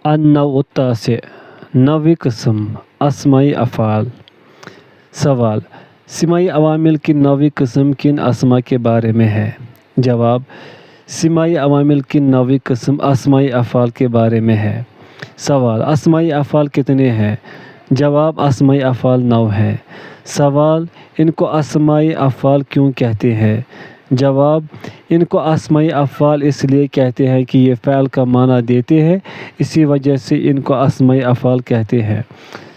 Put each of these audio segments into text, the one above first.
النوع التاسع، نویں قسم اسمائی افعال۔ سوال: سمائی عوامل کی نویں قسم کن اسما کے بارے میں ہے؟ جواب: سمائی عوامل کی نویں قسم اسمائی افعال کے بارے میں ہے۔ سوال: اسمائی افعال کتنے ہیں؟ جواب: اسمائی افعال 9 ہیں۔ سوال: ان کو اسمائی افعال کیوں کہتے ہیں؟ جواب: ان کو اسمائی افعال اس لیے کہتے ہیں کہ یہ فعل کا معنی دیتے ہیں، اسی وجہ سے ان کو اسمائی افعال کہتے ہیں۔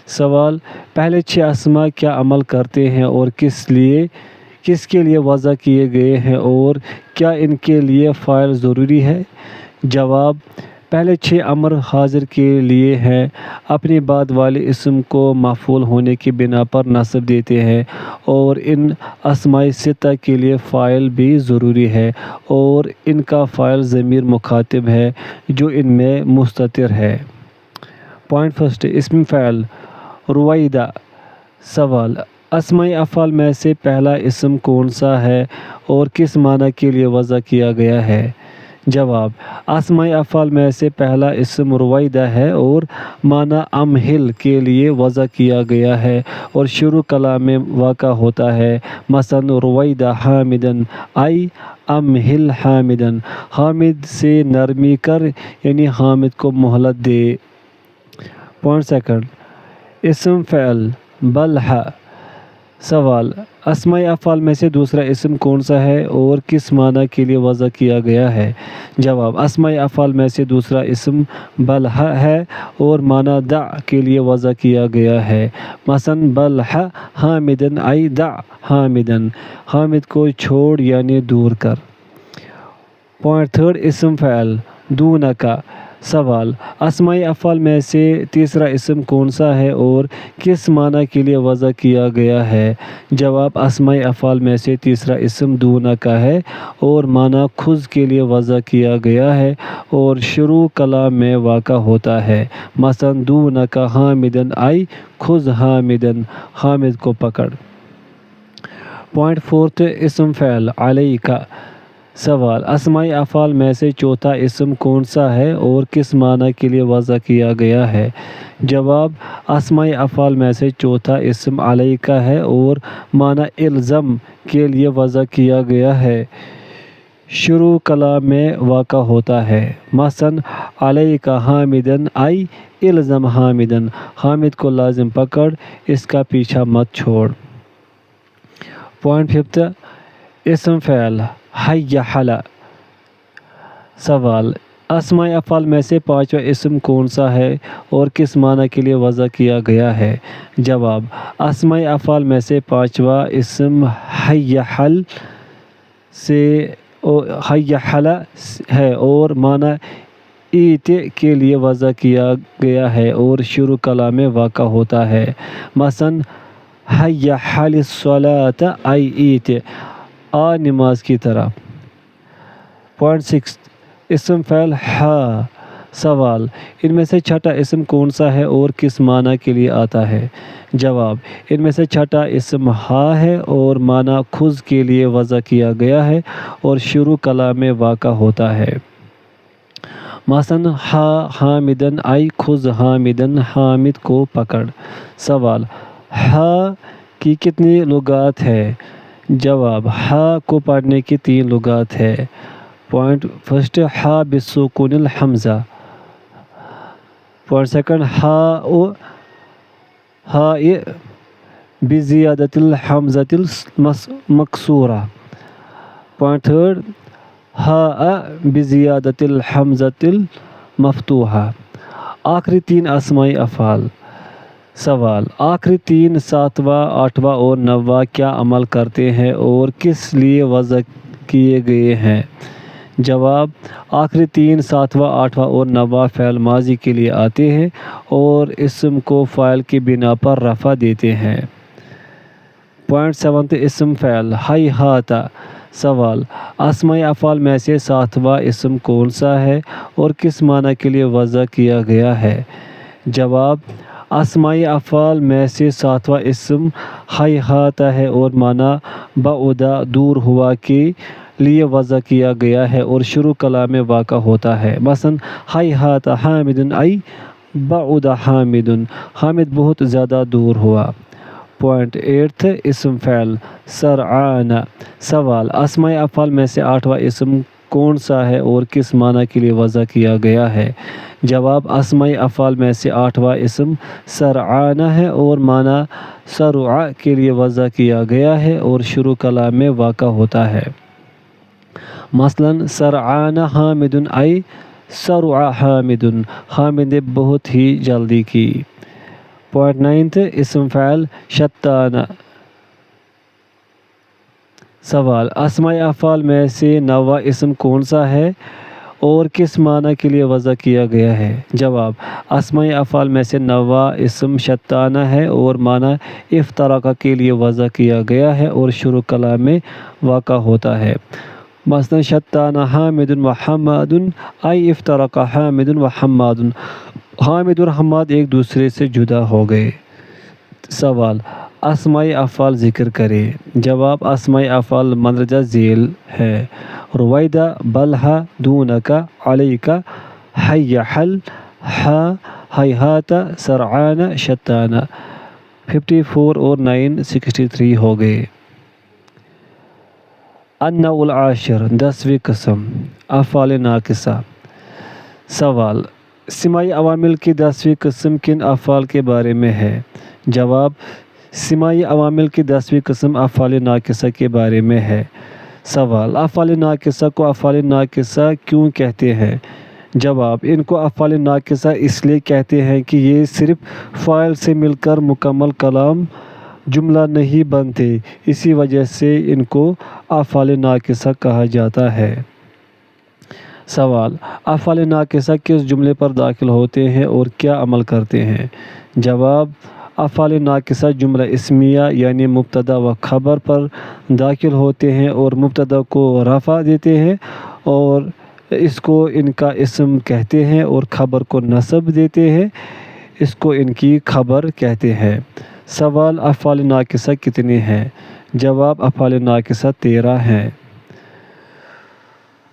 سوال: پہلے 6 اسما کیا عمل کرتے ہیں اور کس کے لیے وضع کیے گئے ہیں اور کیا ان کے لیے فاعل ضروری ہے؟ جواب: پہلے 6 امر حاضر کے لیے ہیں، اپنے بعد والے اسم کو مفعول ہونے کی بنا پر نصب دیتے ہیں، اور ان اسماء ستہ کے لیے فاعل بھی ضروری ہے اور ان کا فاعل ضمیر مخاطب ہے جو ان میں مستتر ہے۔ پوائنٹ فرسٹ، اسم فاعل رویدہ۔ سوال: اسمائی افعال میں سے پہلا اسم کون سا ہے اور کس معنی کے لیے وضع کیا گیا ہے؟ جواب: اسمائی افعال میں سے پہلا اسم رویدہ ہے اور معنی امہل کے لیے وضع کیا گیا ہے اور شروع کلام میں واقع ہوتا ہے، مثلاً رویدہ حامداً ای امہل حامداً، حامد سے نرمی کر یعنی حامد کو مہلت دے۔ پوائنٹ سیکنڈ، اسم فعل بلح۔ سوال: اسمائی افعال میں سے دوسرا اسم کون سا ہے اور کس معنی کے لیے وضع کیا گیا ہے؟ جواب: اسمائی افعال میں سے دوسرا اسم بلح ہے اور معنی دع کے لیے وضع کیا گیا ہے، مثلاً بلح حامداً ای دع حامداً، حامد کو چھوڑ یعنی دور کر۔ پوائنٹ تھرڈ، اسم فعل دونک۔ سوال: اسمائی افعال میں سے تیسرا اسم کون سا ہے اور کس معنی کے لیے وضع کیا گیا ہے؟ جواب: اسمائی افعال میں سے تیسرا اسم دونک ہے اور معنی خذ کے لیے وضع کیا گیا ہے اور شروع کلام میں واقع ہوتا ہے، مثلاً دونک حامداً ای خذ حامداً، حامد کو پکڑ۔ پوائنٹ فورتھ، اسم فعل علیک۔ سوال: اسمائی افعال میں سے چوتھا اسم کون سا ہے اور کس معنی کے لیے وضع کیا گیا ہے؟ جواب: اسمائی افعال میں سے چوتھا اسم علیک ہے اور معنی الزم کے لیے وضع کیا گیا ہے، شروع کلام میں واقع ہوتا ہے، مثلاً علیک حامداً ای الزم حامداً، حامد کو لازم پکڑ، اس کا پیچھا مت چھوڑ۔ پوائنٹ ففتھ، اسم فعل حی حل۔ سوال: اسمائی افعال میں سے پانچواں اسم کون سا ہے اور کس معنی کے لیے وضع کیا گیا ہے؟ جواب: اسمائی افعال میں سے پانچواں اسم حی حل ہے اور معنی ایت کے لیے وضع کیا گیا ہے اور شروع کلام میں واقع ہوتا ہے، مثلاً حی حل الصلاۃ ای ایت، آ نماز کی طرف۔ پوائنٹ سکس، اسم فعل ہا۔ سوال: ان میں سے چھٹا اسم کون سا ہے اور کس معنی کے لیے آتا ہے؟ جواب: ان میں سے چھٹا اسم ہا ہے اور معنی خذ کے لیے وضع کیا گیا ہے اور شروع کلام میں واقع ہوتا ہے، مثلاً ہا حامداً ای خذ حامداً، حامد کو پکڑ۔ سوال: ہا کی کتنی لغات ہے؟ جواب: ہا کو پڑھنے کی 3 لغات ہے۔ پوائنٹ فرسٹ، ہا بسکون الحمزہ۔ پوائنٹ سیکنڈ، ہاء بزیادۃ الحمزۃ المکسورہ۔ پوائنٹ تھرڈ، ہاء بزیادۃ الحمزۃ المفتوحہ۔ آخری 3 اسمائی افعال۔ سوال: آخری 3 7واں 8واں اور 9واں کیا عمل کرتے ہیں اور کس لیے وضع کیے گئے ہیں؟ جواب: آخری 3 7واں 8واں اور 9واں فعل ماضی کے لیے آتے ہیں اور اسم کو فاعل کی بنا پر رفع دیتے ہیں۔ پوائنٹ سیونتھ، اسم فعل ہیہات۔ سوال: اسمائی افعال میں سے 7واں اسم کون سا ہے اور کس معنی کے لیے وضع کیا گیا ہے؟ جواب: اسمائی افعال میں سے 7واں اسم ہیہات ہے اور معنی بعد دور ہوا کے لیے وضع کیا گیا ہے اور شروع کلام میں واقع ہوتا ہے۔ مثلاً ہیہات حامد ای بعد حامد، حامد بہت زیادہ دور ہوا۔ پوائنٹ 8 اسم فعل سرعان۔ سوال، اسماء افعال میں سے 8واں اسم کون سا ہے اور کس معنی کے لیے وضع کیا گیا ہے؟ جواب، اسماء افعال میں سے 8واں اسم سرعان ہے اور معنی سرع کے لیے وضع کیا گیا ہے اور شروع کلام میں واقع ہوتا ہے۔ مثلاً سرعان حامد ای سرع حامد، حامد نے بہت ہی جلدی کی۔ پوائنٹ 9 اسم فعل شتان۔ سوال، اسماء افعال میں سے 9واں اسم کون سا ہے اور کس معنی کے لیے وضع کیا گیا ہے؟ جواب، اسماء افعال میں سے 9واں اسم شتان ہے اور معنی افترق کے لیے وضع کیا گیا ہے اور شروع کلام میں واقع ہوتا ہے۔ مثلاً شتان حامد و حماد ای افترق حامد و حماد، حامد اور حماد ایک دوسرے سے جدا ہو گئے۔ سوال، اسماء افعال ذکر کریں۔ جواب، اسماء افعال مندرجہ ذیل ہے: رویدہ، بلہا، دونکا، علیکا، حی، حل، ہا، ہیہات، سرعان، شتان۔ 54 اور 9 63 ہو گئے۔ النوع العاشر، 10ویں قسم، افعال ناقصہ۔ سوال، سماعی عوامل کی 10ویں قسم کن افعال کے بارے میں ہے؟ جواب، سماعی عوامل کی 10ویں قسم افعال ناقصہ کے بارے میں ہے۔ سوال، افعال ناقصہ کو افعال ناقصہ کیوں کہتے ہیں؟ جواب، ان کو افعال ناقصہ اس لیے کہتے ہیں کہ یہ صرف فاعل سے مل کر مکمل کلام جملہ نہیں بنتے، اسی وجہ سے ان کو افعال ناقصہ کہا جاتا ہے۔ سوال، افعال ناقصہ کس جملے پر داخل ہوتے ہیں اور کیا عمل کرتے ہیں؟ جواب، افعال ناقصہ جملہ اسمیہ یعنی مبتدا و خبر پر داخل ہوتے ہیں اور مبتدا کو رفع دیتے ہیں اور اس کو ان کا اسم کہتے ہیں اور خبر کو نصب دیتے ہیں، اس کو ان کی خبر کہتے ہیں۔ سوال، افعال ناقصہ کتنے ہیں؟ جواب، افعال ناقصہ 13 ہیں۔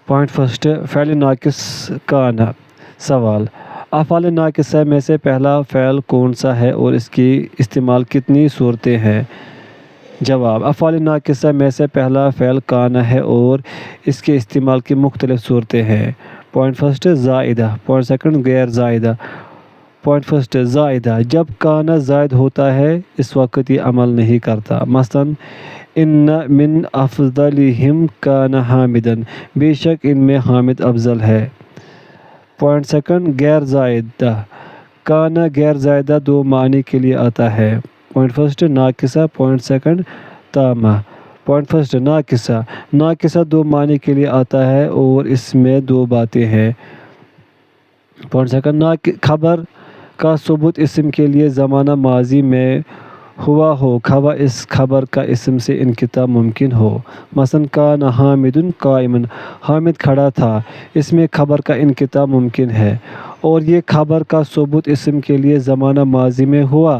پوائنٹ فرسٹ، فعل ناقص کان۔ سوال، افعال ناقصہ میں سے پہلا فعل کون سا ہے اور اس کی استعمال کتنی صورتیں ہیں؟ جواب، افعال ناقصہ میں سے پہلا فعل کان ہے اور اس کے استعمال کی مختلف صورتیں ہیں۔ پوائنٹ فرسٹ، زائدہ۔ پوائنٹ سیکنڈ، غیر زائدہ۔ پوائنٹ فرسٹ، زائدہ، جب کان زائد ہوتا ہے اس وقت یہ عمل نہیں کرتا۔ مثلاً ان من افضلہم کان حامدا، بے شک ان میں حامد افضل ہے۔ پوائنٹ سیکنڈ، غیر زائدہ، کان غیر زائدہ دو معنی کے لیے آتا ہے۔ پوائنٹ فرسٹ، ناقصہ۔ پوائنٹ سیکنڈ، تامہ۔ پوائنٹ فرسٹ، ناقصہ، ناقصہ دو معنی کے لیے آتا ہے اور اس میں دو باتیں ہیں۔ پوائنٹ سیکنڈ، خبر کا ثبوت اسم کے لیے زمانہ ماضی میں ہوا ہو خواہ اس خبر کا اسم سے انقطاع ممکن ہو۔ مثلاً کان حامد قائما، حامد کھڑا تھا، اس میں خبر کا انقطاع ممکن ہے اور یہ خبر کا ثبوت اسم کے لیے زمانہ ماضی میں ہوا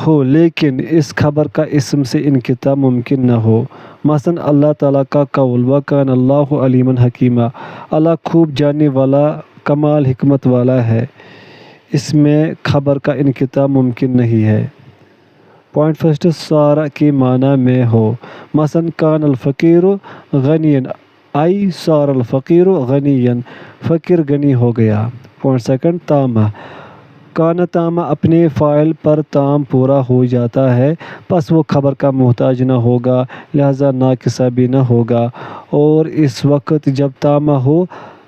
ہو لیکن اس خبر کا اسم سے انقطاع ممکن نہ ہو۔ مثلاً اللہ تعالیٰ کا قول وَكَانَ اللَّهُ عَلِيمًا حَكِيمًا، اللہ خوب جاننے والا کمال حکمت والا ہے، اس میں خبر کا انقطاع ممکن نہیں ہے۔ پوائنٹ فرسٹ، صار کے معنی میں ہو۔ مثلاً کان الفقیر غنیًا ای صار الفقیر غنیًا، فقیر غنی ہو گیا۔ پوائنٹ سیکنڈ، تامہ، کان تامہ اپنے فاعل پر تام پورا ہو جاتا ہے پس وہ خبر کا محتاج نہ ہوگا لہذا ناقصہ بھی نہ ہوگا اور اس وقت جب تامہ ہو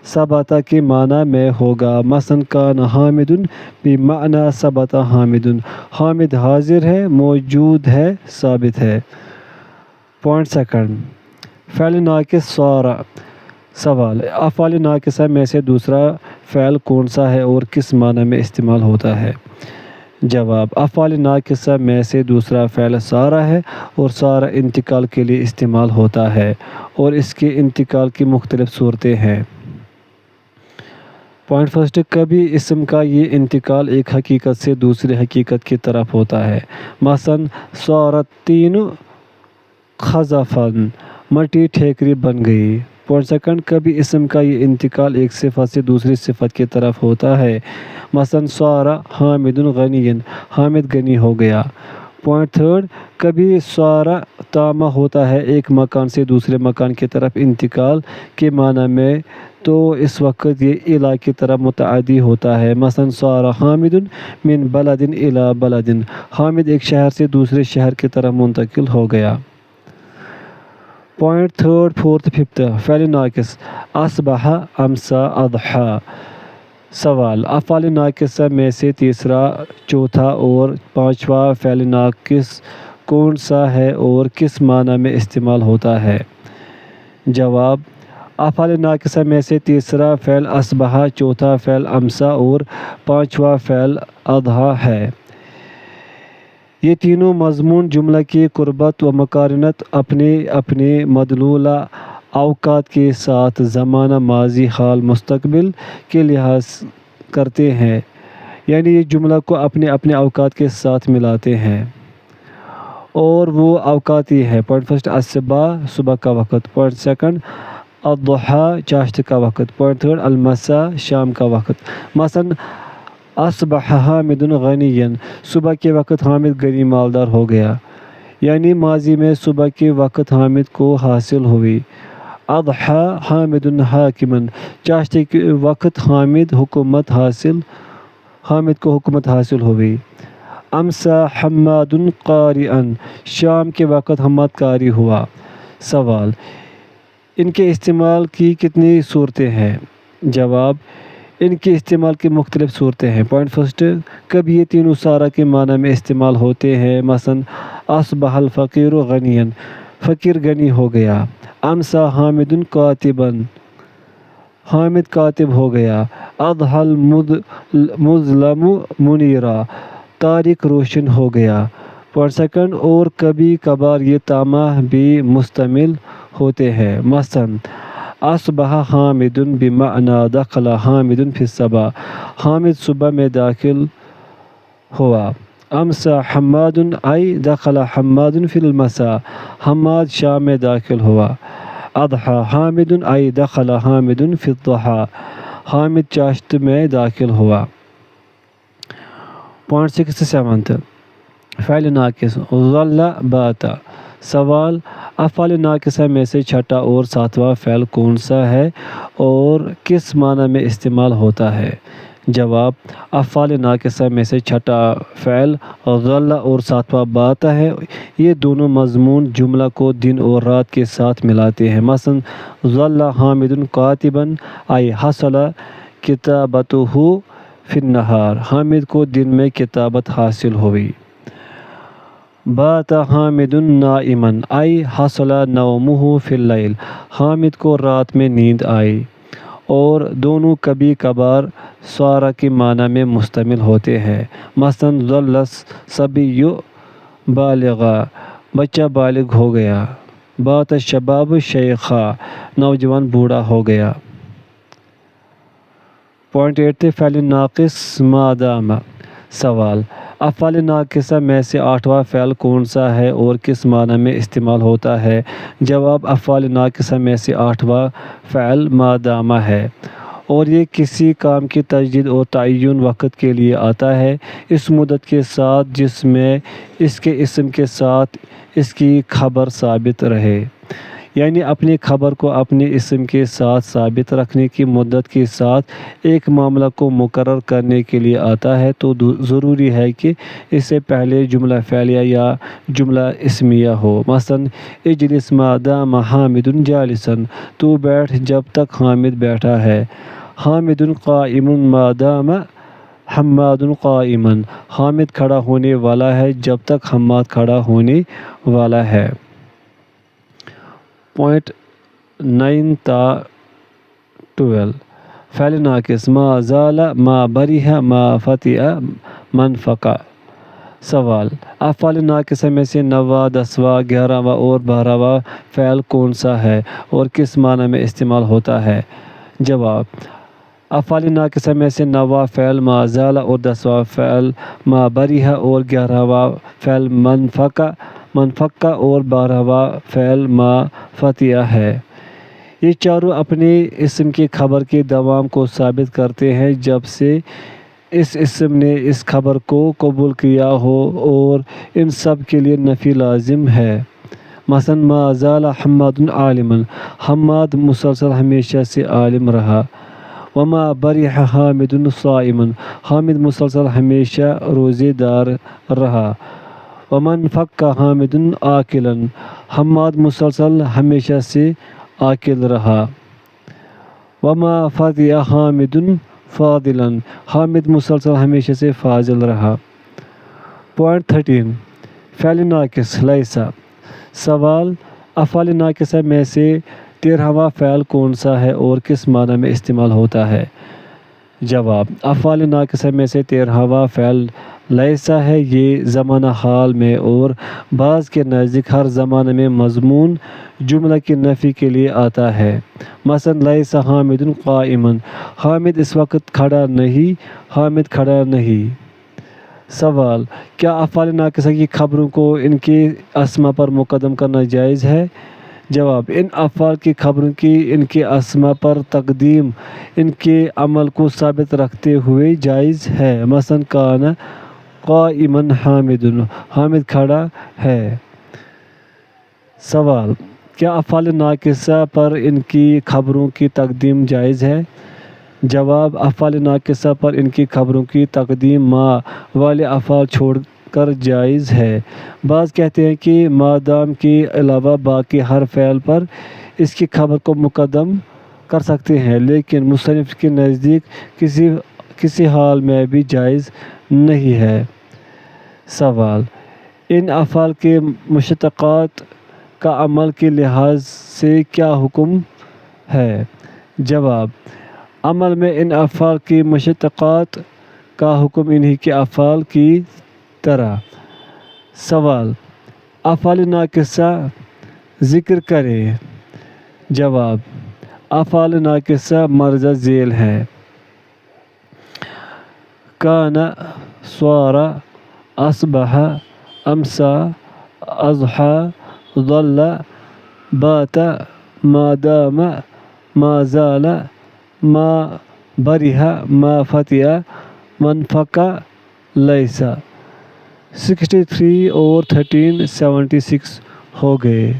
ثبت کے معنی میں ہوگا۔ مثلاً کان حامد بمعنی ثبت حامد، حامد حاضر ہے، موجود ہے، ثابت ہے۔ پوائنٹ سیکنڈ، فعل ناقص صار۔ سوال، افعال ناقصہ میں سے دوسرا فعل کون سا ہے اور کس معنی میں استعمال ہوتا ہے؟ جواب، افعال ناقصہ میں سے دوسرا فعل صار ہے اور صار انتقال کے لیے استعمال ہوتا ہے اور اس کے انتقال کی مختلف صورتیں ہیں۔ پوائنٹ فرسٹ، کبھی اسم کا یہ انتقال ایک حقیقت سے دوسری حقیقت کی طرف ہوتا ہے۔ مثلاً صار الطین خضفاً، مٹی ٹھیکری بن گئی۔ پوائنٹ سیکنڈ، کبھی اسم کا یہ انتقال ایک صفت سے دوسری صفت کی طرف ہوتا ہے، مثلاً صار حامد غنی، حامد غنی ہو گیا۔ پوائنٹ تھرڈ، کبھی صار تامہ ہوتا ہے ایک مکان سے دوسرے مکان کی طرف انتقال کے معنی میں، تو اس وقت یہ الی کی طرف متعدی ہوتا ہے، مثلاً صار حامد من بلد الی بلد، حامد ایک شہر سے دوسرے شہر کی طرف منتقل ہو گیا۔ پوائنٹ تھرڈ، فورتھ، ففتھ، فعل ناقص اصبح، امسا، اضحیٰ۔ سوال، افعال ناقصہ میں سے تیسرا، چوتھا اور پانچواں فعل ناقص کون سا ہے اور کس معنی میں استعمال ہوتا ہے؟ جواب، افعال ناقصہ میں سے تیسرا فعل اصبح، چوتھا فعل امسا اور پانچواں فعل اضحیٰ ہے۔ یہ تینوں مضمون جملہ کی قربت و مقارنت اپنے اپنے مدلولہ اوقات کے ساتھ زمانہ ماضی، حال، مستقبل کے لحاظ کرتے ہیں، یعنی یہ جملہ کو اپنے اپنے اوقات کے ساتھ ملاتے ہیں، اور وہ اوقات یہ ہے: پوائنٹ فرسٹ، الصبح، صبح کا وقت۔ پوائنٹ سیکنڈ، الضحیٰ، چاشت کا وقت۔ پوائنٹ تھرڈ، المساء، شام کا وقت۔ مثلاً اصبح حامد غنی، صبح کے وقت حامد غنی مالدار ہو گیا، یعنی ماضی میں صبح کے وقت حامد کو حاصل ہوئی۔ اضحیٰ حامد حاکما، چاشت کے وقت حامد کو حکومت حاصل ہوئی۔ امسا حماد قارئا، شام کے وقت حماد قاری ہوا۔ سوال، ان کے استعمال کی کتنی صورتیں ہیں؟ جواب، ان کے استعمال کی مختلف صورتیں ہیں۔ پوائنٹ فرسٹ، کبھی یہ تینوں صار کے معنی میں استعمال ہوتے ہیں، مثلاً اصبح الفقیر غنیا، فقیر غنی ہو گیا۔ امسا حامد کاتبا، حامد کاتب ہو گیا۔ اضحیٰ المظلم منیرا، تاریک روشن ہو گیا۔ پوائنٹ سیکنڈ، اور کبھی کبھار یہ تامہ بھی مستعمل ہوتے ہیں، مثلاً اصبح حامد بمعنی دخل حامد فی الصباح، حامد صبح میں داخل ہوا۔ امسا حماد ای دخل حماد فی المساء، حماد شام میں داخل ہوا۔ اضحیٰ حامد ای دخل حامد فی الضحیٰ، حامد چاشت میں داخل ہوا۔ پوائنٹ سکس، سیونتھ، فعل ناقص ظل، بات۔ سوال، افعال ناقصہ میں سے چھٹا اور ساتواں فعل کون سا ہے اور کس معنی میں استعمال ہوتا ہے؟ جواب، افعال ناقصہ میں سے چھٹا فعل ظل اور ساتواں بات ہے۔ یہ دونوں مضمون جملہ کو دن اور رات کے ساتھ ملاتے ہیں، مثلاً ظل حامد کاتبا ای حصل کتابتہ فی النہار، حامد کو دن میں کتابت حاصل ہوئی۔ بات حامد نائما ای حصل نومہ فی اللیل، حامد کو رات میں نیند آئی۔ اور دونوں کبھی کبھار صار کے معنی میں مستعمل ہوتے ہیں، مثلاً ظل الصبی بالغا، بچہ بالغ ہو گیا۔ بات الشباب شیخا، نوجوان بوڑھا ہو گیا۔ پوائنٹ ایٹ، فعل ناقص ما دام۔ سوال، افعال ناقصہ میں سے آٹھواں فعل کون سا ہے اور کس معنی میں استعمال ہوتا ہے؟ جواب، افعال ناقصہ میں سے آٹھواں فعل ما دام ہے، اور یہ کسی کام کی تجدید اور تعین وقت کے لیے آتا ہے، اس مدت کے ساتھ جس میں اس کے اسم کے ساتھ اس کی خبر ثابت رہے، یعنی اپنی خبر کو اپنے اسم کے ساتھ ثابت رکھنے کی مدت کے ساتھ ایک معاملہ کو مقرر کرنے کے لیے آتا ہے، تو ضروری ہے کہ اس سے پہلے جملہ فعلیہ یا جملہ اسمیہ ہو، مثلاً اجلس ما دام حامد جالسا، تو بیٹھ جب تک حامد بیٹھا ہے۔ حامد قائم ما دام حماد قائما، حامد کھڑا ہونے والا ہے جب تک حماد کھڑا ہونے والا ہے۔ پوائنٹ 9 تا 12، فعل ناقص ما زال، ما بریح، ما فتح، منفقہ۔ سوال، افعال ناقصہ میں سے 9واں، 10واں، 11واں اور 12واں فعل کون سا ہے اور کس معنی میں استعمال ہوتا ہے؟ جواب، افعال ناقصہ میں سے 9واں فعل ما زال اور 10واں فعل ما بریح اور 11واں فعل منفقہ منفقہ اور 12واں فعل ما فتیہ ہے۔ یہ چاروں اپنے اسم کی خبر کے دوام کو ثابت کرتے ہیں جب سے اس اسم نے اس خبر کو قبول کیا ہو، اور ان سب کے لیے نفی لازم ہے۔ مثلاً ما زال حماد عالما، حماد مسلسل ہمیشہ سے عالم رہا۔ وما برح حامد صائما، حامد مسلسل ہمیشہ روزے دار رہا۔ ومن فق حامد عاقلا، حماد مسلسل ہمیشہ سے عاقل رہا۔ وما فضی حامد فاضلا، حامد مسلسل ہمیشہ سے فاضل رہا۔ پوائنٹ 13، فعل ناقص لیسا۔ سوال، افعال ناقصہ میں سے 13واں فعل کون سا ہے اور کس معنی میں استعمال ہوتا ہے؟ جواب، افعال ناقصہ میں سے 13واں فعل لیسا ہے۔ یہ زمانہ حال میں اور بعض کے نزدیک ہر زمانے میں مضمون جملہ کی نفی کے لیے آتا ہے۔ مثلاً لیسا حامد قائما، حامد اس وقت کھڑا نہیں، حامد کھڑا نہیں۔ سوال، کیا افعال ناقصہ کی خبروں کو ان کے اسما پر مقدم کرنا جائز ہے؟ جواب، ان افعال کی خبروں کی ان کے اسما پر تقدیم ان کے عمل کو ثابت رکھتے ہوئے جائز ہے۔ مثلاً کان قائما حامد، حامد کھڑا ہے۔ سوال، کیا افعال ناقصہ پر ان کی خبروں کی تقدیم جائز ہے؟ جواب، افعال ناقصہ پر ان کی خبروں کی تقدیم ما والے افعال چھوڑ کر جائز ہے۔ بعض کہتے ہیں کہ مادام کے علاوہ باقی ہر فعل پر اس کی خبر کو مقدم کر سکتے ہیں، لیکن مصنف کے نزدیک کسی حال میں بھی جائز نہیں ہے۔ سوال، ان افعال کے مشتقات کا عمل کے لحاظ سے کیا حکم ہے؟ جواب، عمل میں ان افعال کی مشتقات کا حکم انہی کے افعال کی طرح۔ سوال، افعال ناقصہ ذکر کریں۔ جواب، افعال ناقصہ مندرجہ ذیل ہیں: کان، صار، اصبح، امسا، اضحى، ظل، بات، ما دام، ما زال، ما برح، ما فتح، من فق، لیسا۔ 63 اور 13 76 ہو گئے۔